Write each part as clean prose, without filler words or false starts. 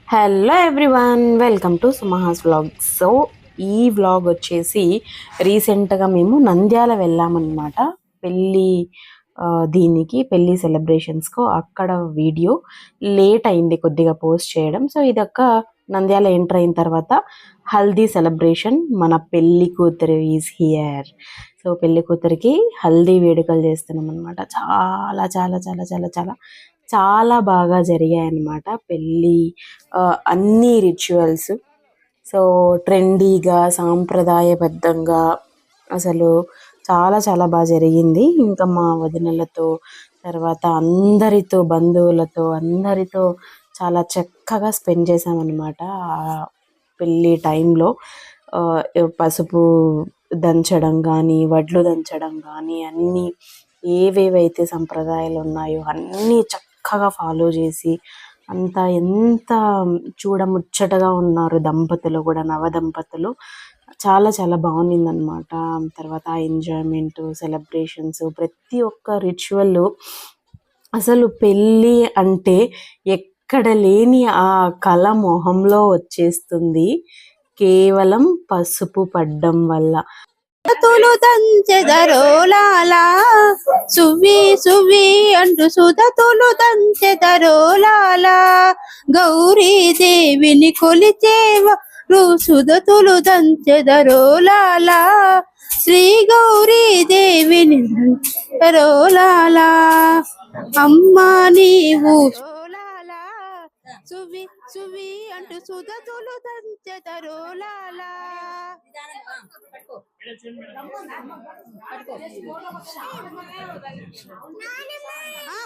Hello everyone, welcome to Sumaha's vlog. So ఈ vlog వచ్చేసి రీసెంట్గా మేము నంద్యాల వెళ్ళామన్నమాట. పెళ్ళి దీనికి పెళ్ళి సెలబ్రేషన్స్కు అక్కడ వీడియో లేట్ అయింది కొద్దిగా పోస్ట్ చేయడం. సో ఇదొక నంద్యాల ఎంటర్ అయిన తర్వాత హల్దీ సెలబ్రేషన్. మన పెళ్ళి కూతురు ఈజ్ హియర్. సో పెళ్ళి కూతురికి హల్దీ వేడుకలు చేస్తున్నాం అనమాట. చాలా చాలా చాలా చాలా చాలా చాలా బాగా జరిగాయి అన్నమాట పెళ్ళి. అన్ని రిచువల్స్ సో ట్రెండీగా సాంప్రదాయబద్ధంగా అసలు చాలా చాలా బాగా జరిగింది. ఇంకా మా వదినలతో తర్వాత అందరితో బంధువులతో అందరితో చాలా చక్కగా స్పెండ్ చేసామన్నమాట. ఆ పెళ్ళి టైంలో పసుపు దంచడం కానీ వడ్లు దంచడం కానీ అన్నీ ఏవేవైతే సంప్రదాయాలు ఉన్నాయో అన్నీ చక్కగా ఫాలో చేసి అంతా ఎంత చూడముచ్చటగా ఉన్నారు దంపతులు కూడా, నవ దంపతులు. చాలా చాలా బాగుండిందనమాట. తర్వాత ఆ ఎంజాయ్మెంట్, సెలబ్రేషన్స్, ప్రతి ఒక్క రిచువల్ అసలు పెళ్ళి అంటే ఎక్కడ లేని ఆ కళ మొహంలో వచ్చేస్తుంది కేవలం పసుపు పడ్డం వల్ల. తులు దంచెదరోలాలా సువి సువి అంటూ సుధతులు దంచెదరోలాలా గౌరీదేవిని కొలిచేవ సుధతులు దంచెదరోలాలా శ్రీ గౌరీదేవిని దంచెదరోలాలా అమ్మా నీవు సువి సువి అంటూ సుధతులు దంచెదరోలాలా.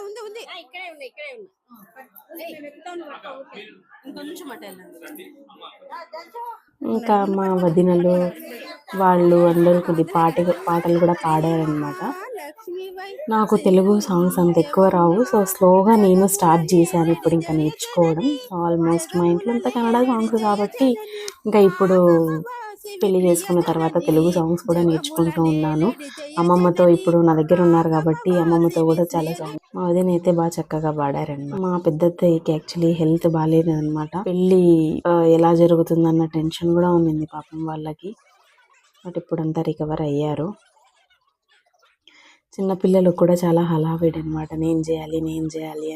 ఉంది ఉంది ఇక్కడే ఉంది ఇక్కడే ఉంది. ఇంకా మా వదినలు వాళ్ళు అందరూ కొద్ది పాటలు కూడా పాడారనమాట. నాకు తెలుగు సాంగ్స్ అంత ఎక్కువ రావు. సో స్లోగా నేను స్టార్ట్ చేశాను ఇప్పుడు ఇంకా నేర్చుకోవడం. ఆల్మోస్ట్ మా ఇంట్లో అంతా కన్నడ సాంగ్స్ కాబట్టి ఇంకా ఇప్పుడు పెళ్లి చేసుకున్న తర్వాత తెలుగు సాంగ్స్ కూడా నేర్చుకుంటూ ఉన్నాను. అమ్మమ్మతో ఇప్పుడు నా దగ్గర ఉన్నారు కాబట్టి అమ్మమ్మతో కూడా చాలా సాంగ్స్ మా వదిన అయితే బాగా చక్కగా పాడారండి. మా పెద్దత్తయ్యకి యాక్చువల్లీ హెల్త్ బాగాలేదు అనమాట. పెళ్లి ఎలా జరుగుతుందన్న టెన్షన్ కూడా ఉంది పాపం వాళ్ళకి. బట్ ఇప్పుడు అంతా రికవర్ అయ్యారు. చిన్నపిల్లలు కూడా చాలా హడావిడి అనమాట, నేను చేయాలి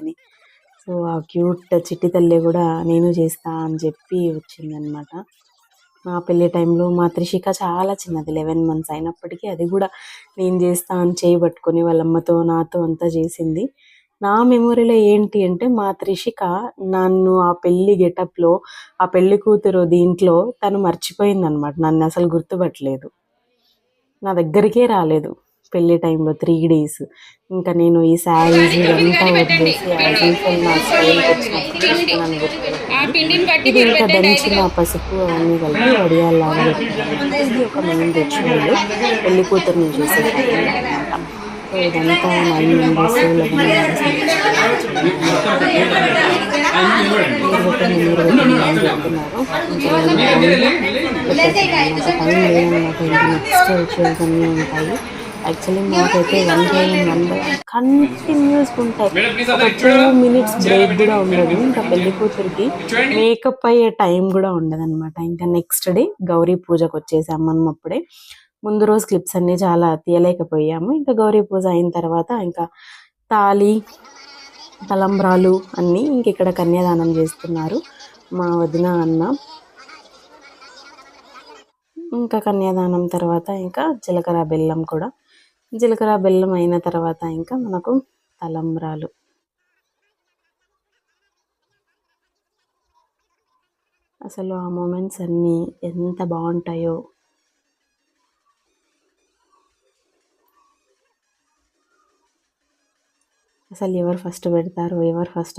అని. సో ఆ క్యూట్ చిట్టి తల్లి కూడా నేను చేస్తా అని చెప్పి వచ్చిందనమాట. మా పెళ్ళి టైంలో మా త్రిషిక చాలా చిన్నది, 11 months అయినప్పటికీ అది కూడా నేను చేస్తా అని చేయబట్టుకొని వాళ్ళ అమ్మతో నాతో అంతా చేసింది. నా మెమొరీలో ఏంటి అంటే మా త్రిషిక నన్ను ఆ పెళ్లి గెటప్లో, ఆ పెళ్లి కూతురు దీంట్లో తను మర్చిపోయింది అనమాట. నన్ను అసలు గుర్తుపట్టలేదు, నా దగ్గరికే రాలేదు పెళ్లి టైంలో 3 days. ఇంకా నేను ఈ శారీస్ ఇదంతా వదిలేసి యాజ్ యూజువల్ నా స్టైల్కి వచ్చినప్పుడు నన్ను గుర్తుపెట్టింది. ఇది ఇంకా దంచిన పసుపు అవన్నీ కలిపి వడియాల్లాగా పెట్టాను. ఇది ఒక మెయిన్ రిచువల్ పెళ్లి కూతురుని చేసేది అనమాట. సో ఇదంతా 9 members 11 members చెప్తున్నారు. టైం లేదన్నమాట. ఇంకా నెక్స్ట్ రిచువల్స్ అన్నీ ఉంటాయి. యాక్చువల్లీ మాకైతే 1 day కంటిన్యూస్గా ఉంటాయి. ఒక 2 minutes బ్రేక్ కూడా ఉండదు. ఇంకా పెళ్లి కూతురికి మేకప్ అయ్యే టైం కూడా ఉండదన్నమాట. ఇంకా నెక్స్ట్ డే గౌరీ పూజకు వచ్చేసాం మనం. అప్పుడే ముందు రోజు క్లిప్స్ అన్నీ చాలా తీయలేకపోయాము. ఇంకా గౌరీ పూజ అయిన తర్వాత ఇంకా తాళి, తలంబ్రాలు అన్నీ ఇంక ఇక్కడ కన్యాదానం చేస్తున్నారు మా వదిన అన్న. ఇంకా కన్యాదానం తర్వాత ఇంకా జీలకర్ర బెల్లం కూడా, జీలకర్ర బెల్లం అయిన తర్వాత ఇంకా మనకు తలంబ్రాలు. అసలు ఆ మూమెంట్స్ అన్నీ ఎంత బాగుంటాయో. అసలు ఎవరు ఫస్ట్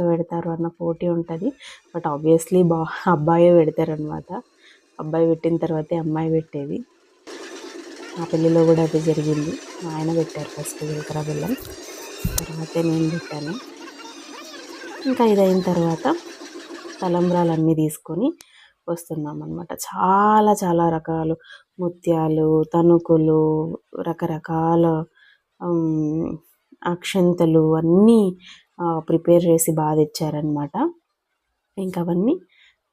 పెడతారు అన్న పోటీ ఉంటుంది. బట్ ఆబ్వియస్లీ అబ్బాయే పెడతారనమాట. అబ్బాయి పెట్టిన తర్వాతే అమ్మాయి పెట్టేది. ఆ పెళ్ళిలో కూడా అదే జరిగింది. ఆయన పెట్టారు ఫస్ట్ జీలకర్ర బెల్లం, తర్వాతే నేను పెట్టాను. ఇంకా ఇదైన తర్వాత తలంబ్రాలన్నీ తీసుకొని వస్తున్నాం అనమాట. చాలా చాలా రకాలు ముత్యాలు, తణుకులు, రకరకాల అక్షంతలు అన్నీ ప్రిపేర్ చేసి బాగా తెచ్చారనమాట. ఇంకా అవన్నీ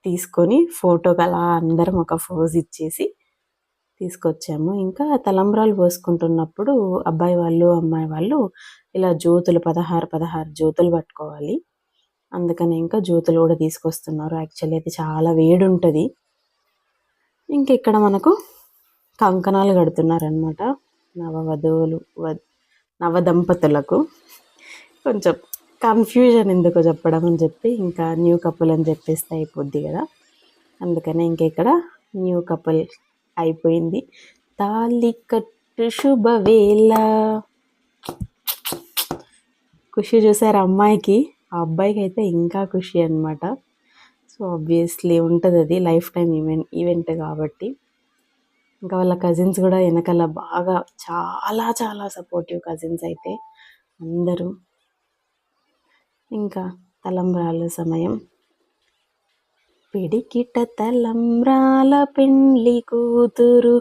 తీసుకొని ఫోటోకి అలా అందరం ఒక పోజ్ ఇచ్చేసి తీసుకొచ్చాము. ఇంకా తలంబ్రాలు పోసుకుంటున్నప్పుడు అబ్బాయి వాళ్ళు అమ్మాయి వాళ్ళు ఇలా జ్యోతులు 16 జ్యోతులు పట్టుకోవాలి. అందుకని ఇంకా జ్యోతులు కూడా తీసుకొస్తున్నారు. యాక్చువల్లీ అయితే చాలా వేడి ఉంటుంది. ఇంకెక్కడ మనకు కంకణాలు కడుతున్నారనమాట నవవధువులు నవదంపతులకు. కొంచెం కన్ఫ్యూజన్ ఎందుకు చెప్పడం అని చెప్పి ఇంకా న్యూ కపుల్ అని చెప్పేస్తే అయిపోద్ది కదా, అందుకనే ఇంకా ఇక్కడ న్యూ కపుల్ అయిపోయింది. తాళి కట్టు శుభవేళ. ఖుషి చూసారు అమ్మాయికి, ఆ అబ్బాయికి అయితే ఇంకా ఖుషి అనమాట. సో ఆబ్వియస్లీ ఉంటుంది, అది లైఫ్ టైం ఈవెంట్ కాబట్టి. ఇంకా వాళ్ళ కజిన్స్ కూడా వెనకాల బాగా చాలా చాలా సపోర్టివ్ కజిన్స్ అయితే అందరూ. ఇంకా తలంబ్రాల సమయం. పిడికిట తలంబ్రాల పెండ్లి కూతురు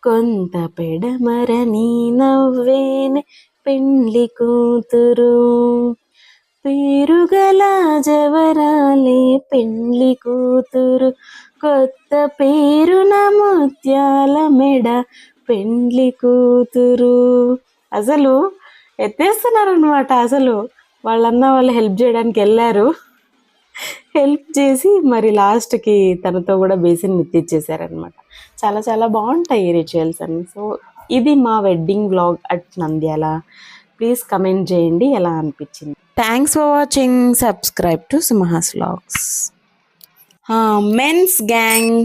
కొంత పెడమరని నవ్వేనే పెండ్లి కూతురు, పేరుగల జవరాలే పెండ్లి కూతురు, కొత్త పేరున ముత్యాల మెడ పెండ్లి కూతురు. అసలు ఎత్తేస్తున్నారు అనమాట. అసలు వాళ్ళన్న వాళ్ళు హెల్ప్ చేయడానికి వెళ్ళారు, హెల్ప్ చేసి మరి లాస్ట్కి తనతో కూడా బేసిన్ ఎత్తిచ్చేసారనమాట. చాలా చాలా బాగుంటాయి రిచువల్స్ అని. సో ఇది మా wedding vlog at Nandyala. Please comment చేయండి ఎలా అనిపించింది. Thanks for watching. Subscribe to Sumaha's vlogs. Men's gang.